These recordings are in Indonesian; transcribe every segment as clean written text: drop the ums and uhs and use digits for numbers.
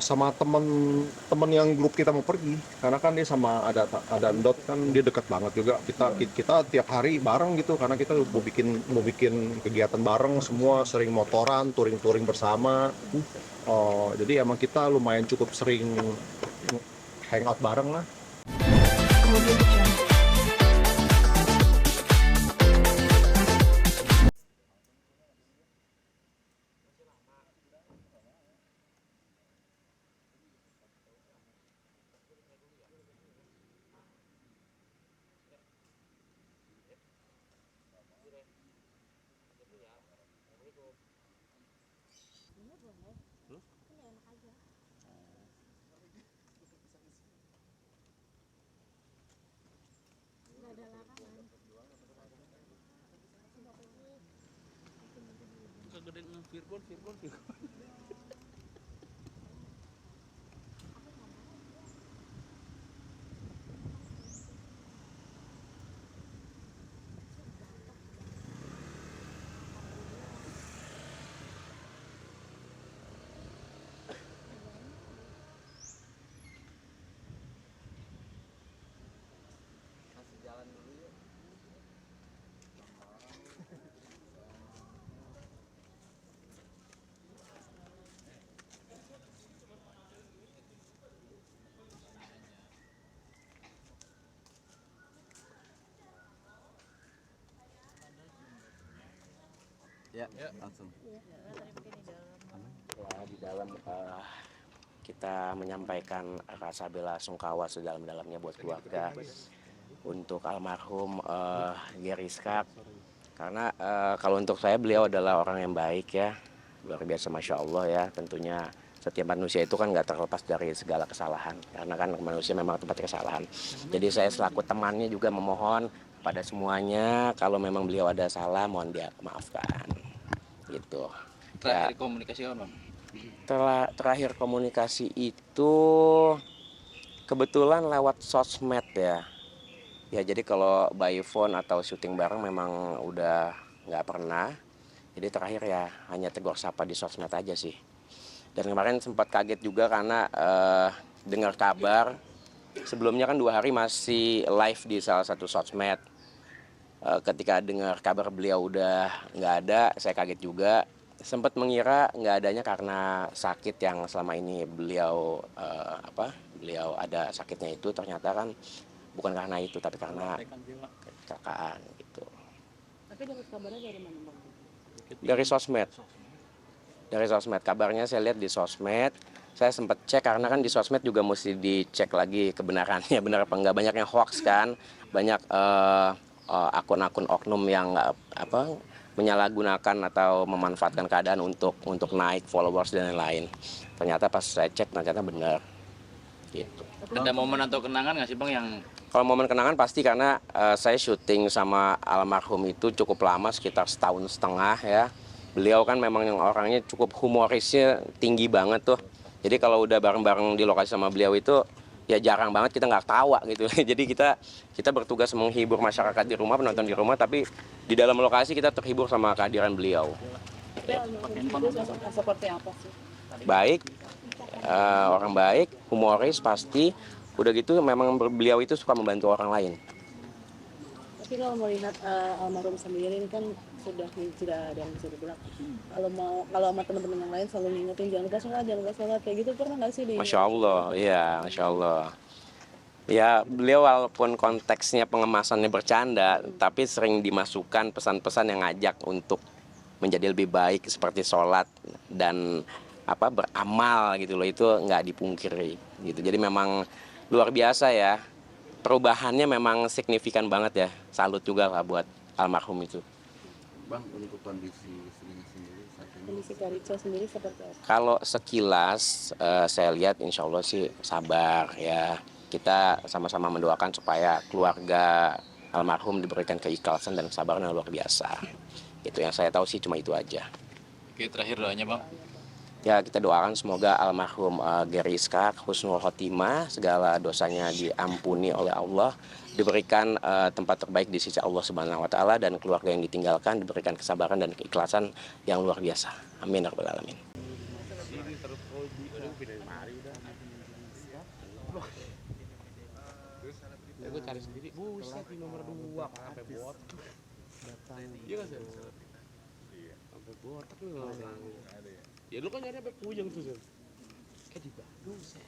Sama temen yang grup kita mau pergi, karena kan dia sama ada Endot kan dia dekat banget juga. Kita tiap hari bareng gitu, karena kita mau bikin kegiatan bareng, semua sering motoran, touring-touring bersama. Jadi emang kita lumayan cukup sering hangout bareng lah. Kegedean Virgon. Masih jalan dulu ya. Ya, langsung. Ya, di dalam kita menyampaikan rasa bela sungkawa sedalam-dalamnya buat keluarga untuk almarhum Gary Skak. Karena kalau untuk saya beliau adalah orang yang baik ya, luar biasa masya Allah ya. Tentunya setiap manusia itu kan nggak terlepas dari segala kesalahan, karena kan manusia memang tempat kesalahan. Jadi saya selaku temannya juga memohon pada semuanya kalau memang beliau ada salah mohon dia maafkan gitu. Ya, Terakhir komunikasi apa, Bang? terakhir komunikasi itu kebetulan lewat sosmed ya. Ya jadi kalau by phone atau syuting bareng memang udah nggak pernah. Jadi terakhir ya hanya tegur sapa di sosmed aja sih. Dan kemarin sempat kaget juga karena dengar kabar. Sebelumnya kan 2 hari masih live di salah satu sosmed. Ketika dengar kabar beliau udah nggak ada, saya kaget juga. Sempat mengira nggak adanya karena sakit yang selama ini beliau ada sakitnya itu, ternyata kan bukan karena itu tapi karena kecelakaan gitu. Tapi dapat kabarnya dari mana, Bang? Dari sosmed. Dari sosmed, kabarnya saya lihat di sosmed. Saya sempat cek karena kan di sosmed juga mesti dicek lagi kebenarannya benar apa enggak. Banyak yang hoax kan, banyak akun-akun oknum yang menyalahgunakan atau memanfaatkan keadaan untuk naik followers dan lain-lain. Ternyata pas saya cek ternyata benar gitu. Ada momen atau kenangan nggak sih, Bang, yang Kalau momen kenangan pasti karena saya syuting sama almarhum itu cukup lama, sekitar 1,5 tahun ya. Beliau kan memang yang orangnya cukup humorisnya tinggi banget tuh. Jadi kalau udah bareng-bareng di lokasi sama beliau itu ya jarang banget kita nggak tawa gitu. Jadi kita bertugas menghibur masyarakat di rumah, penonton di rumah, tapi di dalam lokasi kita terhibur sama kehadiran beliau. Tapi almarhum itu seperti apa sih? Baik, orang baik, humoris pasti. Udah gitu memang beliau itu suka membantu orang lain. Tapi kalau melihat almarhum sendiri ini kan sudah ada yang bisa dibilang kalau sama teman-teman yang lain selalu ngingetin jangan lupa sholat kayak gitu, pernah nggak sih Masya Allah, iya, Masya Allah. Ya, beliau walaupun konteksnya pengemasannya bercanda, tapi sering dimasukkan pesan-pesan yang ngajak untuk menjadi lebih baik seperti sholat dan beramal gitu loh, itu nggak dipungkiri gitu. Jadi memang luar biasa ya, perubahannya memang signifikan banget ya. Salut juga lah buat almarhum itu. Bang, untuk kondisi istrinya sendiri saat ini kondisi Karico sendiri seperti apa? Kalau sekilas saya lihat insya Allah sih sabar ya. Kita sama-sama mendoakan supaya keluarga almarhum diberikan keikhlasan dan kesabaran yang luar biasa. Itu yang saya tahu sih cuma itu aja. Oke, terakhir doanya, Bang? Ya kita doakan semoga almarhum Gary Skak husnul khotimah, segala dosanya diampuni oleh Allah, diberikan tempat terbaik di sisi Allah Subhanahu wa taala, dan keluarga yang ditinggalkan diberikan kesabaran dan keikhlasan yang luar biasa. Amin ya rabbal alamin. Ya gue cari sendiri, buset di nomor 2 sampai botak datang. Iya kan sih? Sampai botak lu. Ya lu kan nyari sampai puyeng tuh Sen. Di Bandung Sen.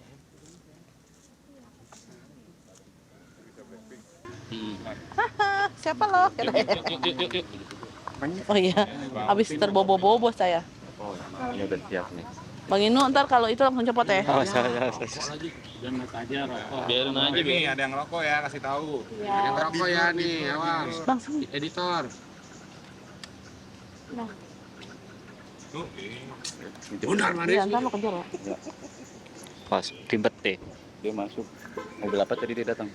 Siapa lo? Oh iya, habis terbobo-bobo saya. Oh, ini udah siap nih. Bang Inu, ntar kalau itu langsung cepot ya. Oh, saya. Biarin aja, Ini ada yang rokok ya, kasih tahu. Ya. Ada yang rokok ya nih, awas. Bang, sini. Editor. Nah, Benar, Maris. iya, ntar lo kejar ya. Pas ribet deh. Dia masuk. Mobil apa tadi dia datang?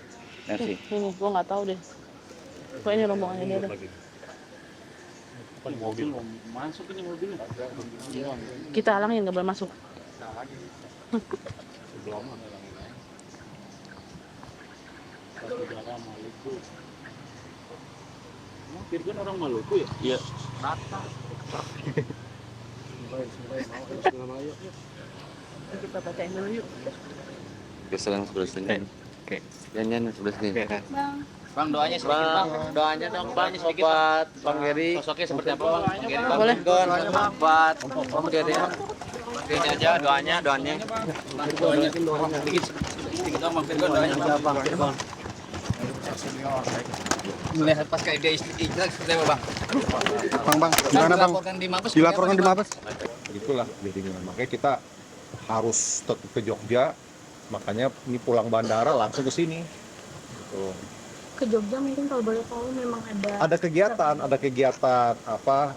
Merci. Ini, gua nggak tahu deh. Kok ini rombongannya dia deh. Mobil masuk ini mobilnya. Kita halangin, nggak boleh masuk. Virgon orang Maluku ya? Iya. Kita bacain dulu yuk. Keselang sebelah sini. Oke. Jangan sebelah sini. Bang. Bang, doanya sedikit, Bang. Doanya dong, Bang. Sedikit, Bang. Bang Geri. Sosoknya seperti apa, Bang? Bang Geri, Bang Boleh. Virgon. Bang Bang Geri. Ini aja doanya. Sedikit dong, Bang Virgon doanya. Bang Virgon. Melihat pas kayak dia istilah seperti apa, Bang? Bang, gimana bang? Dilaporkan di Mabes. Begitulah jadinya. Makanya kita harus tetap ke Jogja. Makanya ini pulang bandara langsung ke sini. Gitu. Ke Jogja mungkin kalau boleh tahu memang ada Ada kegiatan apa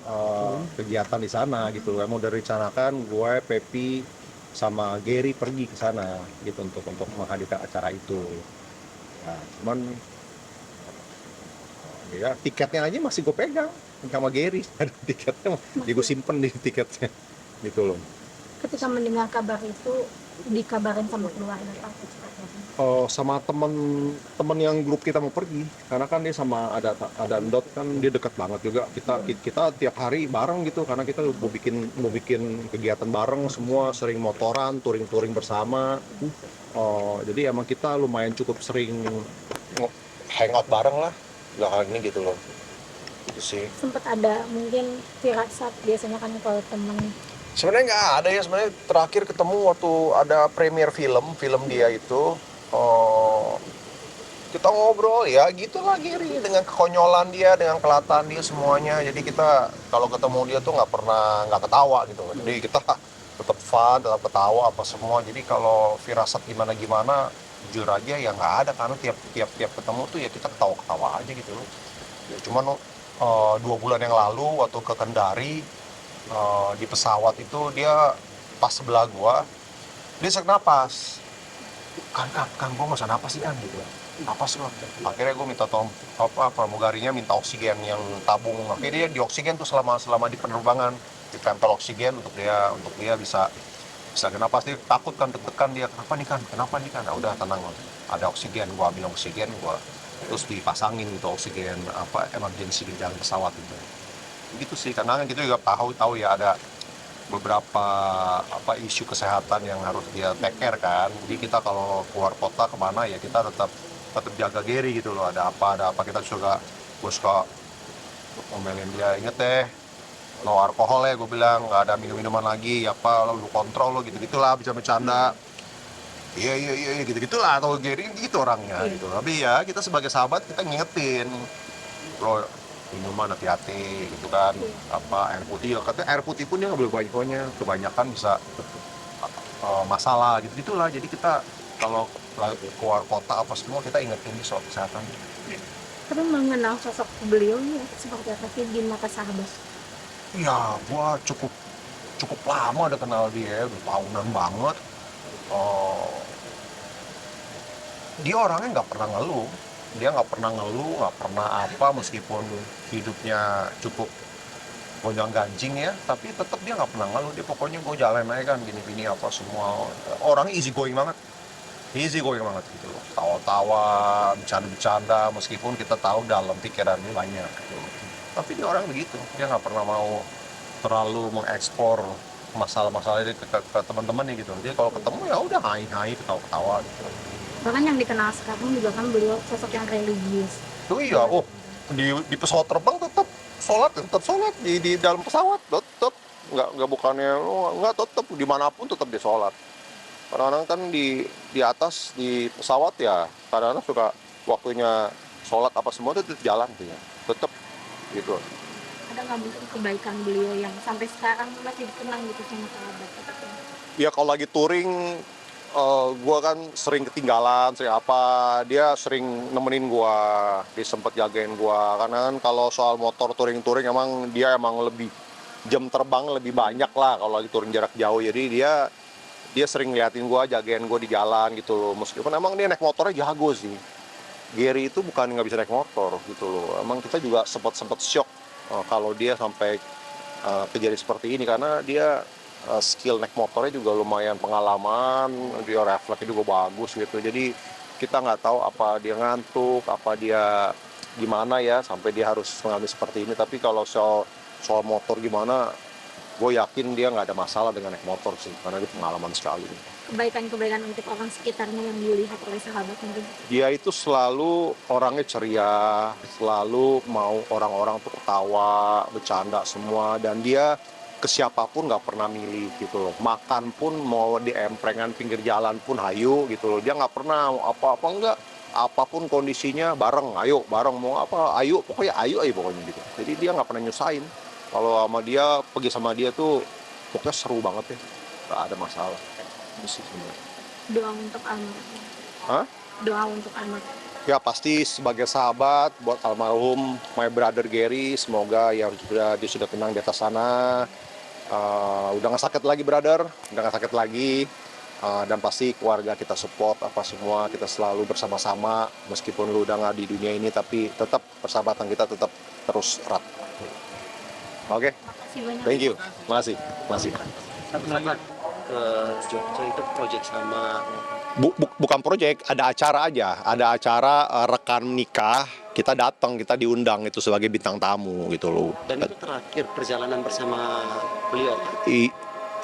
kegiatan di sana gitu. Mau direncanakan gue, Pepi sama Gary pergi ke sana gitu untuk menghadirkan acara itu. Nah, cuman ya tiketnya aja masih gue pegang sama Gary. Ada tiketnya, jadi gue simpen di tiketnya gitu loh. ketika mendengar kabar itu dikabarin sama keluarga Pak? Sama temen yang grup kita mau pergi, karena kan dia sama ada Dot kan dia dekat banget juga. Kita tiap hari bareng gitu, karena kita mau bikin kegiatan bareng semua, sering motoran, touring bersama. Jadi emang kita lumayan cukup sering hangout bareng lah belakangan ini gitu loh. Itu sih. Sempat ada mungkin firasat biasanya kan kalau temen Sebenarnya nggak ada ya, sebenarnya terakhir ketemu waktu ada premier film dia itu. Kita ngobrol ya gitulah Giri, dengan kekonyolan dia, dengan kelatan dia semuanya. Jadi kita kalau ketemu dia tuh nggak ketawa gitu. Jadi kita tetap fun, tetap ketawa apa semua. Jadi kalau firasat gimana jujur aja ya nggak ada, karena tiap ketemu tuh ya kita ketawa aja gitu loh. Ya, cuman 2 bulan yang lalu waktu ke Kendari, di pesawat itu dia pas sebelah gua, dia sesak napas. Kan gua nggak usah napas sih kan gitu. Napas gua. Akhirnya gua minta tolong pramugarinya minta oksigen yang tabung. Akhirnya dia dioksigen tuh selama di penerbangan, ditempel oksigen untuk dia bisa napas. Dia takut kan, deg-degan dia, kenapa nih kan. Nah, udah tenang, ada oksigen, gua ambil oksigen, gua terus dipasangin gitu oksigen emergency di dalam pesawat gitu. Gitu sih, karena kan kita juga tahu ya ada beberapa isu kesehatan yang harus dia take care kan. Jadi kita kalau keluar kota kemana ya kita tetap jaga Gary gitu loh. Ada apa kita gue suka ngomelin dia, inget deh no alkohol ya, gue bilang nggak ada minuman lagi lu kontrol lo gitulah, bisa bercanda. Iya gitu-gitulah, atau Gary gitu orangnya gitu. Tapi ya kita sebagai sahabat kita ngingetin bro, minuman hati-hati gitu kan, air putih, katanya air putih pun dia nggak boleh kebanyakan bisa masalah gitulah. Jadi kita kalau keluar kota apa semua kita ingetin soal kesehatan. tapi mengenal sosok beliau ini seperti apa sih di mata sahabat? Ya gua cukup lama udah kenal dia, udah tahunan banget. Dia orangnya nggak pernah ngeluh, nggak pernah apa, meskipun hidupnya cukup gonjang-ganjing ya, tapi tetap dia nggak pernah ngeluh. Dia pokoknya gue jalan aja kan, gini apa semua. Orangnya easy going banget gitu loh. Tawa-tawa, bercanda-bercanda, meskipun kita tahu dalam pikirannya banyak gitu. Tapi dia orang begitu, dia nggak pernah mau terlalu mengekspor masalah-masalah ke teman-teman nih gitu. Jadi kalau ketemu ya udah hai ketawa-ketawa gitu. Bahkan yang dikenal sekarang juga kan beliau sosok yang religius. Itu iya, di pesawat terbang tetap sholat di dalam pesawat tetap nggak bukannya nggak tetap dimanapun tetap di sholat. Kadang-kadang kan di atas di pesawat ya kadang-kadang suka waktunya sholat apa semua itu tetap jalan tuh ya tetap gitu. Ada nggak mungkin kebaikan beliau yang sampai sekarang masih dikenang gitu sama sahabat? Ya kalau lagi touring gua kan sering ketinggalan, sering apa, dia sering nemenin gua, dia sempet jagain gua. Karena kan kalau soal motor touring-touring emang dia emang lebih jam terbang lebih banyak lah kalau lagi touring jarak jauh. Jadi dia sering ngeliatin gua, jagain gua di jalan gitu loh. Meskipun emang dia naik motornya jago sih. Gary itu bukan nggak bisa naik motor gitu loh. Emang kita juga sempet shock kalau dia sampai kejadian seperti ini karena dia skill naik motornya juga lumayan pengalaman, dia refleksnya juga bagus gitu. Jadi kita nggak tahu apa dia ngantuk, apa dia gimana ya sampai dia harus mengalami seperti ini. Tapi kalau soal motor gimana, gue yakin dia nggak ada masalah dengan naik motor sih, karena dia pengalaman sekali. Kebaikan-kebaikan untuk orang sekitarnya yang dilihat oleh sahabat mungkin. Dia itu selalu orangnya ceria, selalu mau orang-orang tuh ketawa, bercanda semua, dan dia ke siapapun nggak pernah milih gitu loh. Makan pun mau di emprengan pinggir jalan pun hayu gitu loh. Dia nggak pernah apa-apa enggak, apapun kondisinya bareng, ayo bareng mau apa, ayo pokoknya ayo pokoknya gitu. Jadi dia nggak pernah nyusahin. Kalau sama dia pergi sama dia tuh pokoknya seru banget ya, nggak ada masalah. Itu sih sebenarnya. Doa untuk almarhum. Hah? Doa untuk almarhum. Ya pasti sebagai sahabat buat almarhum my brother Gary, semoga ya dia sudah tenang di atas sana. Udah nggak sakit lagi brother, udah nggak sakit lagi. Dan pasti keluarga kita support apa semua, kita selalu bersama-sama meskipun lu udah nggak di dunia ini, tapi tetap persahabatan kita tetap terus erat. Oke, Makasih banyak. thank you, makasih. Satu lagi ke Jogja itu project sama Bukan proyek, ada acara aja, ada acara rekan nikah, kita datang, kita diundang itu sebagai bintang tamu gitu loh. dan itu terakhir perjalanan bersama beliau.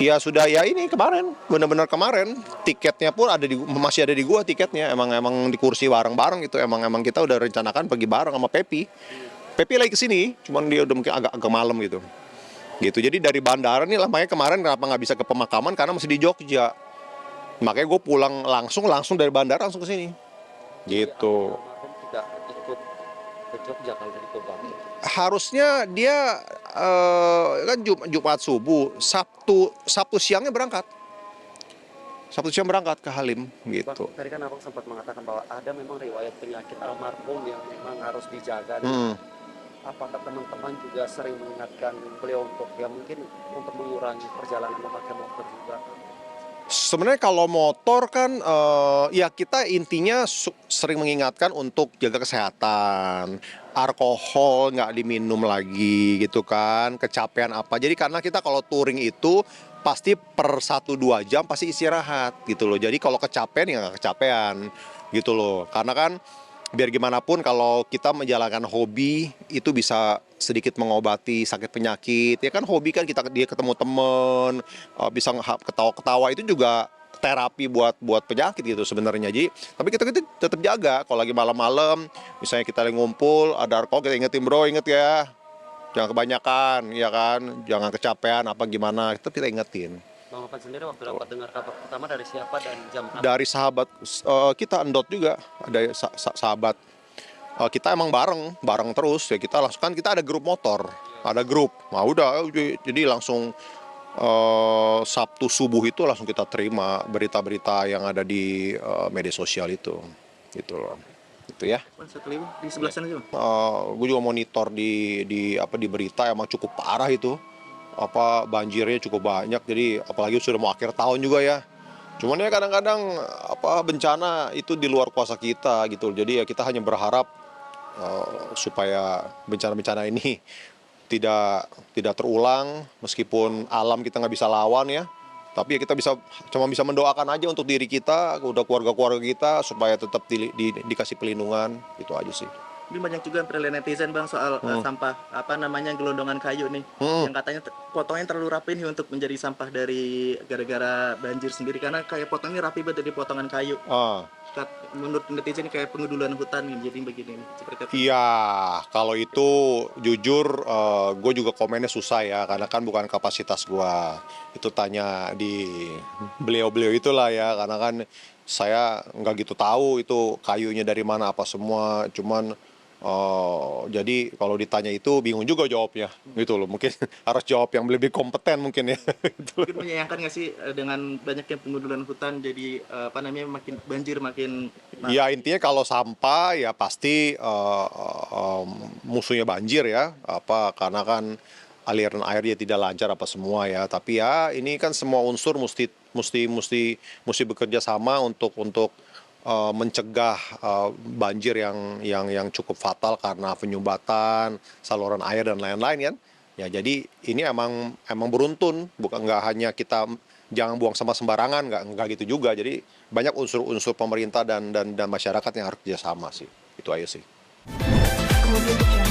Iya sudah ya ini kemarin, benar-benar kemarin, tiketnya pun masih ada di gua tiketnya, emang di kursi bareng-bareng gitu, emang kita udah rencanakan pergi bareng sama Pepi. Pepi lagi kesini, cuman dia udah mungkin agak malam gitu. Jadi dari bandara nih lah, makanya kemarin kenapa nggak bisa ke pemakaman karena masih di Jogja. Makanya gue pulang langsung dari bandara langsung ke sini. Gitu. Almarhum tidak ikut ke Jogja kalau dari Tuban. Harusnya dia kan Jumat subuh, Sabtu siangnya berangkat. Sabtu siang berangkat ke Halim gitu. Tadi kan abang sempat mengatakan bahwa ada memang riwayat penyakit almarhum yang memang harus dijaga. Apakah teman-teman juga sering mengingatkan beliau untuk ya mungkin untuk mengurangi perjalanan memakai motor juga? Sebenarnya kalau motor kan ya kita intinya sering mengingatkan untuk jaga kesehatan, alkohol nggak diminum lagi gitu kan, kecapean apa. Jadi karena kita kalau touring itu pasti per 1-2 jam pasti istirahat gitu loh. Jadi kalau kecapean ya nggak kecapean gitu loh. Karena kan biar gimana pun kalau kita menjalankan hobi itu bisa sedikit mengobati sakit penyakit ya kan, hobi kan dia ketemu temen, bisa ketawa-ketawa, itu juga terapi buat penyakit gitu sebenarnya. Jadi tapi kita tetap jaga kalau lagi malam-malam misalnya kita lagi ngumpul ada alkohol, kita ingetin bro, inget ya jangan kebanyakan ya kan, jangan kecapean apa gimana, itu kita ingetin. Bang Opan sendiri waktu dapat dengar kabar pertama dari siapa dan jam berapa? Dari sahabat kita Endot juga, ada sahabat kita emang bareng terus ya, kita langsung kan kita ada grup motor, ada grup, nah udah jadi langsung Sabtu subuh itu langsung kita terima berita-berita yang ada di media sosial itu gitu loh, itu ya. Di sebelah sana juga. Gue juga monitor di berita emang cukup parah itu, banjirnya cukup banyak, jadi apalagi sudah mau akhir tahun juga ya. Cuman ya kadang-kadang bencana itu di luar kuasa kita gitu. Jadi ya kita hanya berharap supaya bencana-bencana ini tidak terulang, meskipun alam kita nggak bisa lawan ya. Tapi ya kita cuma bisa mendoakan aja untuk diri kita, udah keluarga-keluarga kita supaya tetap dikasih pelindungan, itu aja sih. Ini banyak juga penilaian netizen bang soal sampah apa namanya gelondongan kayu nih yang katanya potongnya terlalu rapi nih untuk menjadi sampah dari gara-gara banjir sendiri karena kayak potongnya rapi banget dari potongan kayu. Menurut netizen kayak pengedulan hutan nih jadi begini nih. Seperti apa? Iya, kalau itu jujur gue juga komennya susah ya, karena kan bukan kapasitas gue. Itu tanya di beliau-beliau itulah ya, karena kan saya nggak gitu tahu itu kayunya dari mana apa semua. Cuman jadi kalau ditanya itu bingung juga jawabnya, gitu loh. Mungkin harus jawab yang lebih kompeten mungkin ya. Mungkin menyayangkan nggak sih dengan banyaknya pengedulan hutan jadi apa namanya makin banjir makin Ya intinya kalau sampah ya pasti musuhnya banjir ya, karena kan aliran airnya tidak lancar apa semua ya. Tapi ya ini kan semua unsur mesti bekerja sama untuk mencegah banjir yang cukup fatal karena penyumbatan saluran air dan lain-lain kan. Ya jadi ini emang beruntun, bukan nggak hanya kita jangan buang sampah sembarangan, nggak gitu juga. Jadi banyak unsur-unsur pemerintah dan masyarakat yang harus kerjasama sih. Itu aja sih. Kemudian